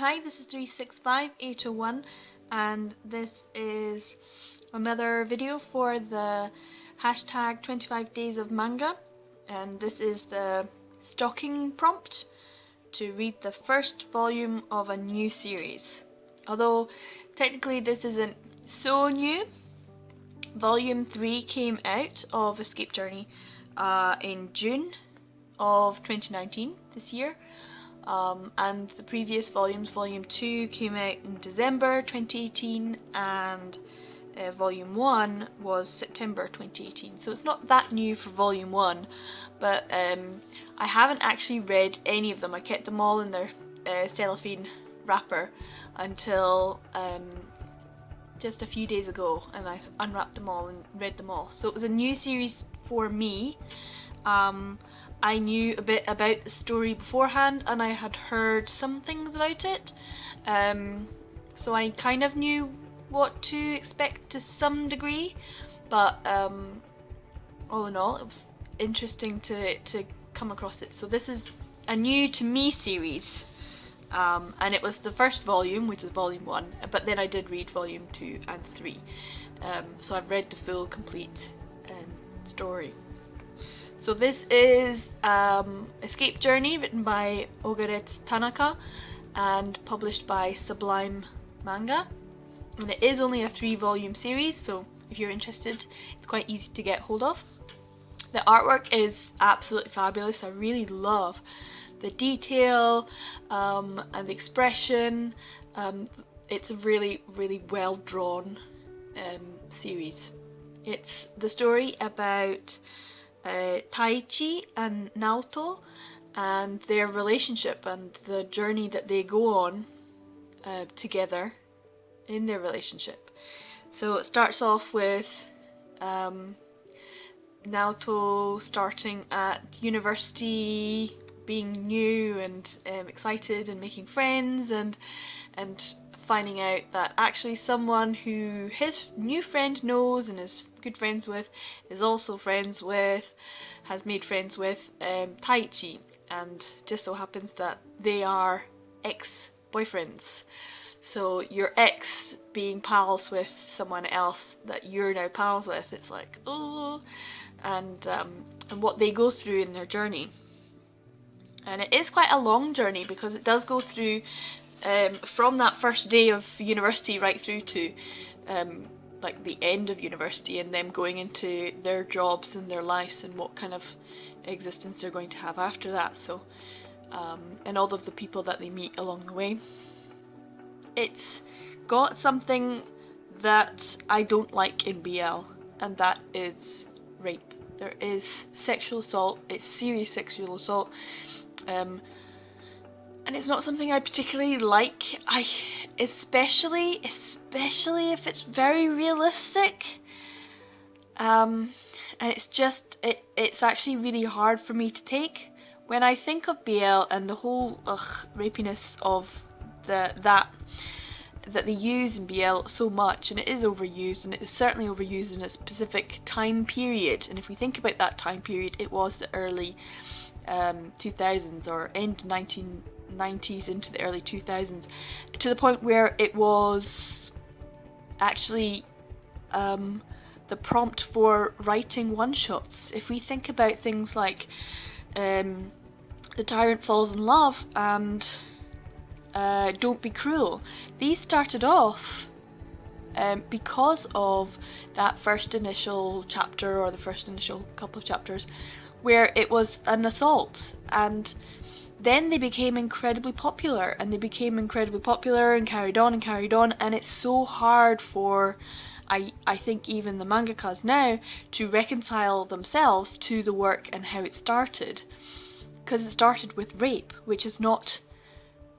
Hi, this is 365801 and this is another video for the hashtag 25 days of manga, and this is the stocking prompt to read the first volume of a new series. Although technically this isn't so new. Volume 3 came out of Escape Journey in June of 2019, this year. And the previous volumes, Volume 2 came out in December 2018 and Volume 1 was September 2018. So it's not that new for Volume 1, but I haven't actually read any of them. I kept them all in their cellophane wrapper until just a few days ago, and I unwrapped them all and read them all. So it was a new series for me. I knew a bit about the story beforehand and I had heard some things about it, so I kind of knew what to expect to some degree, but all in all it was interesting to come across it. So this is a new to me series, and it was the first volume, which is volume 1, but then I did read volume 2 and 3, so I've read the full complete story. So this is Escape Journey, written by Ogaretsu Tanaka and published by SuBLime Manga, and it is only a 3-volume series, so if you're interested it's quite easy to get hold of. The artwork is absolutely fabulous. I really love the detail and the expression. It's a really well drawn series. It's the story about Taichi and Naoto and their relationship and the journey that they go on together in their relationship. So it starts off with Naoto starting at university, being new and excited and making friends, and finding out that actually someone who his new friend knows and is good friends with is also has made friends with Taichi, and just so happens that they are ex-boyfriends. So your ex being pals with someone else that you're now pals with, it's like, oh, and what they go through in their journey. And it is quite a long journey because it does go through from that first day of university right through to like the end of university, and them going into their jobs and their lives and what kind of existence they're going to have after that. So and all of the people that they meet along the way. It's got something that I don't like in BL, and that is rape. There is sexual assault. It's serious sexual assault. And it's not something I particularly like. Especially if it's very realistic. And it's actually really hard for me to take. When I think of BL and the whole rapiness of that they use in BL so much, and it is overused, and it is certainly overused in a specific time period. And if we think about that time period, it was the early 2000s or end 1990s into the early 2000s, to the point where it was actually the prompt for writing one-shots. If we think about things like The Tyrant Falls in Love and Don't Be Cruel, these started off because of that first initial chapter, or the first initial couple of chapters, where it was an assault, and then they became incredibly popular, and carried on, and it's so hard for I think even the mangakas now to reconcile themselves to the work and how it started, because it started with rape, which is not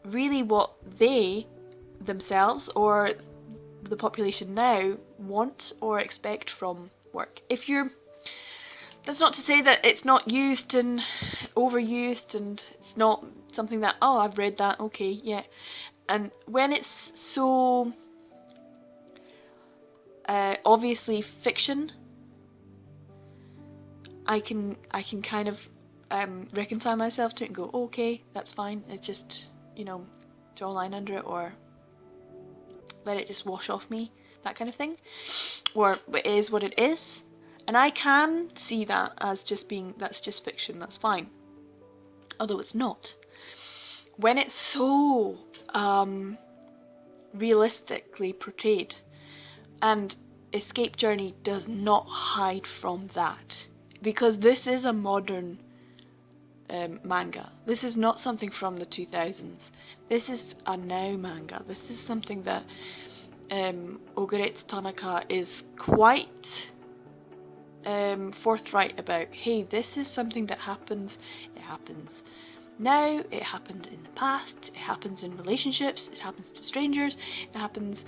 really what they themselves or the population now want or expect from work. That's not to say that it's not used and overused, and it's not something that, oh, I've read that, okay, yeah. And when it's so obviously fiction, I can kind of reconcile myself to it and go, okay, that's fine. It's just, draw a line under it or let it just wash off me, that kind of thing, or it is what it is. And I can see that as just being, that's just fiction, that's fine, although it's not. When it's so realistically portrayed, and Escape Journey does not hide from that, because this is a modern manga. This is not something from the 2000s. This is a now manga. This is something that Oguretsu Tanaka is quite forthright about. Hey, this is something that happens. It happens now, it happened in the past, it happens in relationships, it happens to strangers, it happens,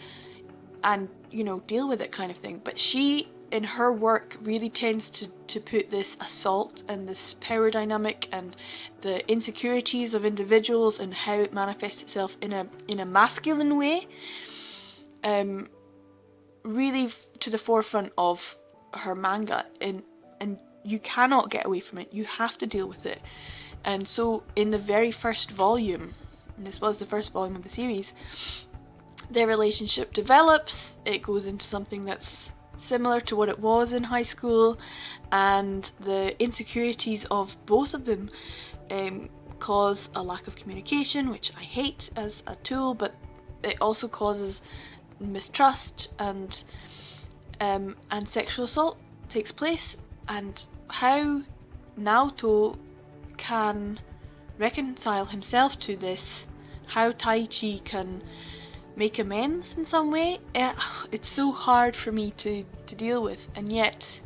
and you know, deal with it kind of thing. But she, in her work, really tends to put this assault and this power dynamic and the insecurities of individuals and how it manifests itself in a masculine way, really to the forefront of her manga, and you cannot get away from it. You have to deal with it. And so in the very first volume, and this was the first volume of the series, their relationship develops. It goes into something that's similar to what it was in high school, and the insecurities of both of them cause a lack of communication, which I hate as a tool, but it also causes mistrust, and sexual assault takes place. And how Naoto can reconcile himself to this, how Taichi can make amends in some way, it's so hard for me to deal with. And yet,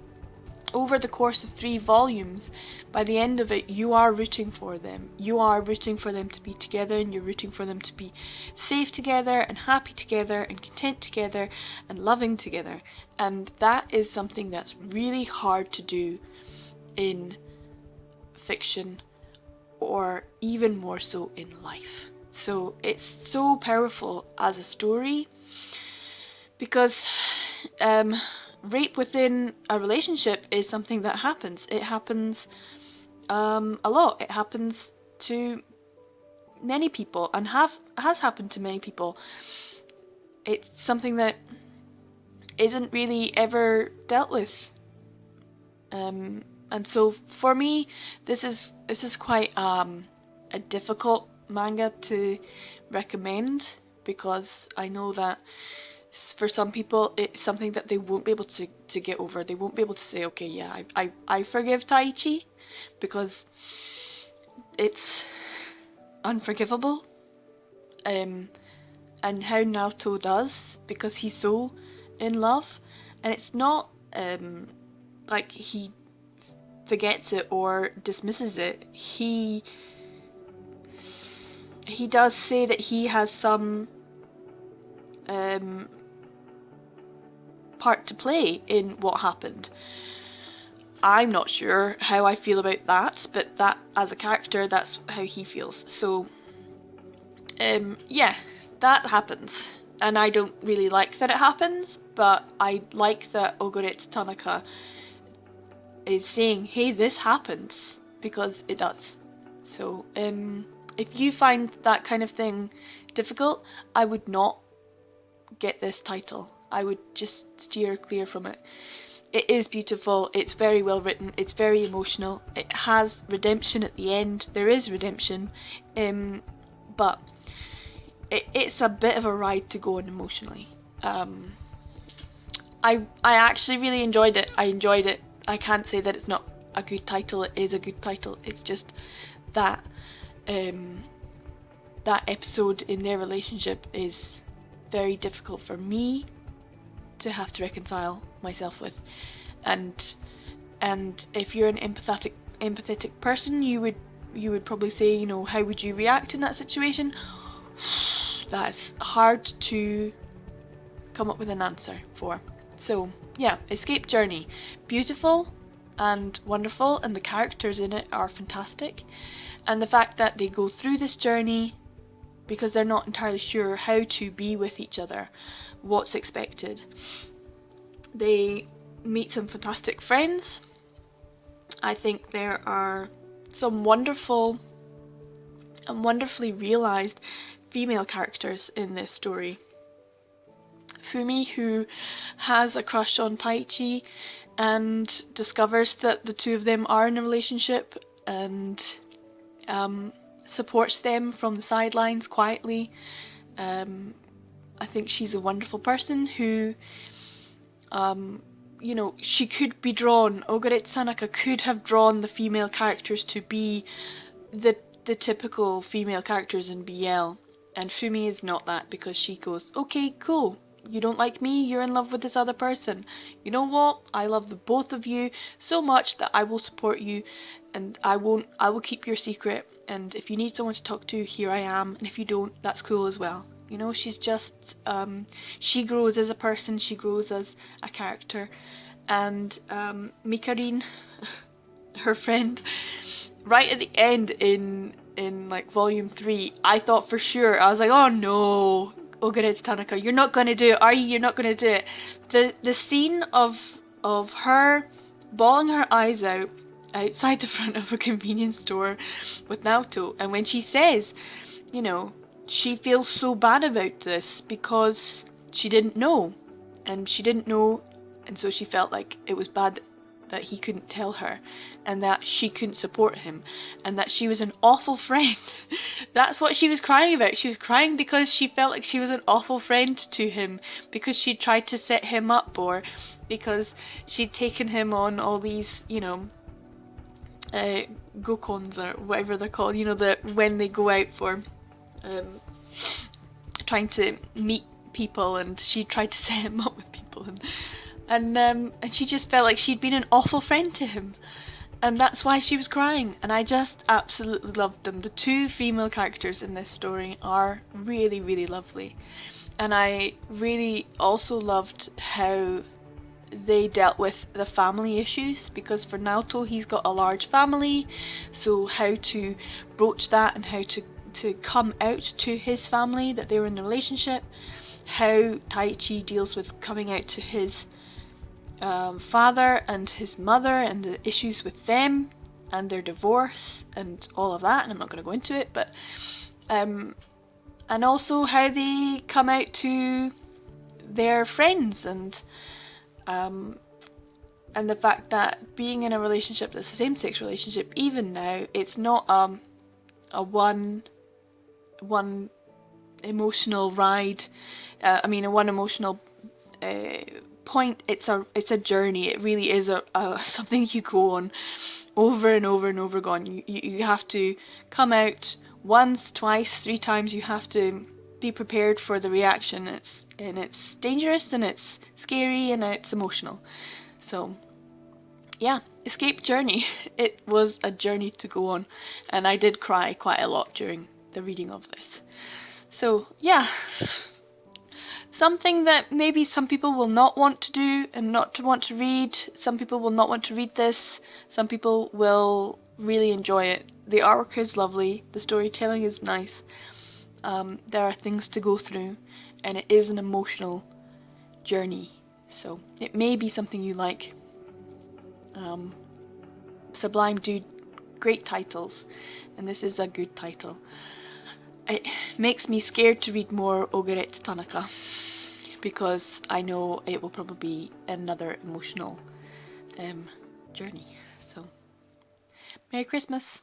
over the course of 3 volumes, by the end of it, you are rooting for them. You are rooting for them to be together, and you're rooting for them to be safe together, and happy together, and content together, and loving together. And that is something that's really hard to do in fiction, or even more so in life. So it's so powerful as a story, because rape within a relationship is something that happens. It happens a lot. It happens to many people, and has happened to many people. It's something that isn't really ever dealt with. And so for me, this is quite a difficult manga to recommend, because I know that for some people it's something that they won't be able to get over. They won't be able to say, okay, yeah, I forgive Taichi, because it's unforgivable. And how Naoto does, because he's so in love, and it's not like he forgets it or dismisses it. He does say that he has some part to play in what happened. I'm not sure how I feel about that, but that, as a character, that's how he feels. So yeah, that happens, and I don't really like that it happens, but I like that Oguretsu Tanaka is saying, hey, this happens, because it does. So if you find that kind of thing difficult, I would not get this title. I would just steer clear from it. It is beautiful, it's very well written, it's very emotional, it has redemption at the end. There is redemption, but it's a bit of a ride to go on emotionally. I actually really enjoyed it. I enjoyed it. I can't say that it's not a good title. It is a good title. It's just that that episode in their relationship is very difficult for me to have to reconcile myself with. And if you're an empathetic person, you would probably say, you know, how would you react in that situation? That's hard to come up with an answer for. So yeah, Escape Journey, beautiful and wonderful, and the characters in it are fantastic, and the fact that they go through this journey because they're not entirely sure how to be with each other, what's expected. They meet some fantastic friends. I think there are some wonderful and wonderfully realised female characters in this story. Fumi, who has a crush on Taichi and discovers that the two of them are in a relationship, and supports them from the sidelines quietly. I think she's a wonderful person who, you know, she could be drawn, Ogoretsu Tanaka could have drawn the female characters to be the typical female characters in BL, and Fumi is not that, because she goes, okay, cool, you don't like me, you're in love with this other person. You know what? I love the both of you so much that I will support you, and I will keep your secret, and if you need someone to talk to, here I am, and if you don't, that's cool as well. You know, she's just, she grows as a person, she grows as a character, and Mikarin, her friend, right at the end in like volume 3, I thought for sure, I was like, oh no, Ogoretsu Tanaka, you're not gonna do it, are you? You're not gonna do it. The scene of her bawling her eyes out outside the front of a convenience store with Naoto, and when she says, you know, she feels so bad about this because she didn't know, and so she felt like it was bad that he couldn't tell her, and that she couldn't support him, and that she was an awful friend. That's what she was crying about. She was crying because she felt like she was an awful friend to him, because she tried to set him up, or because she'd taken him on all these, you know, gokons or whatever they're called, you know, when they go out for trying to meet people, and she tried to set him up with people, and she just felt like she'd been an awful friend to him, and that's why she was crying. And I just absolutely loved them. The two female characters in this story are really, really lovely, and I really also loved how they dealt with the family issues, because for Naoto, he's got a large family, so how to broach that, and how to come out to his family that they were in a relationship, how Taichi deals with coming out to his father and his mother, and the issues with them and their divorce and all of that, and I'm not going to go into it, but and also how they come out to their friends, and the fact that being in a relationship that's a same-sex relationship, even now, it's not a one emotional ride, a one emotional point. It's a journey. It really is a something you go on over and over and over again. You have to come out once, twice, 3 times. You have to be prepared for the reaction. It's dangerous, and it's scary, and it's emotional. So yeah, Escape Journey. It was a journey to go on, and I did cry quite a lot during the reading of this. So yeah, something that maybe some people will not want to do and not to want to read. Some people will not want to read this. Some people will really enjoy it. The artwork is lovely. The storytelling is nice. There are things to go through, and it is an emotional journey. So it may be something you like. SuBLime do great titles, and this is a good title. It makes me scared to read more Ogoretsu Tanaka, because I know it will probably be another emotional journey. So, Merry Christmas!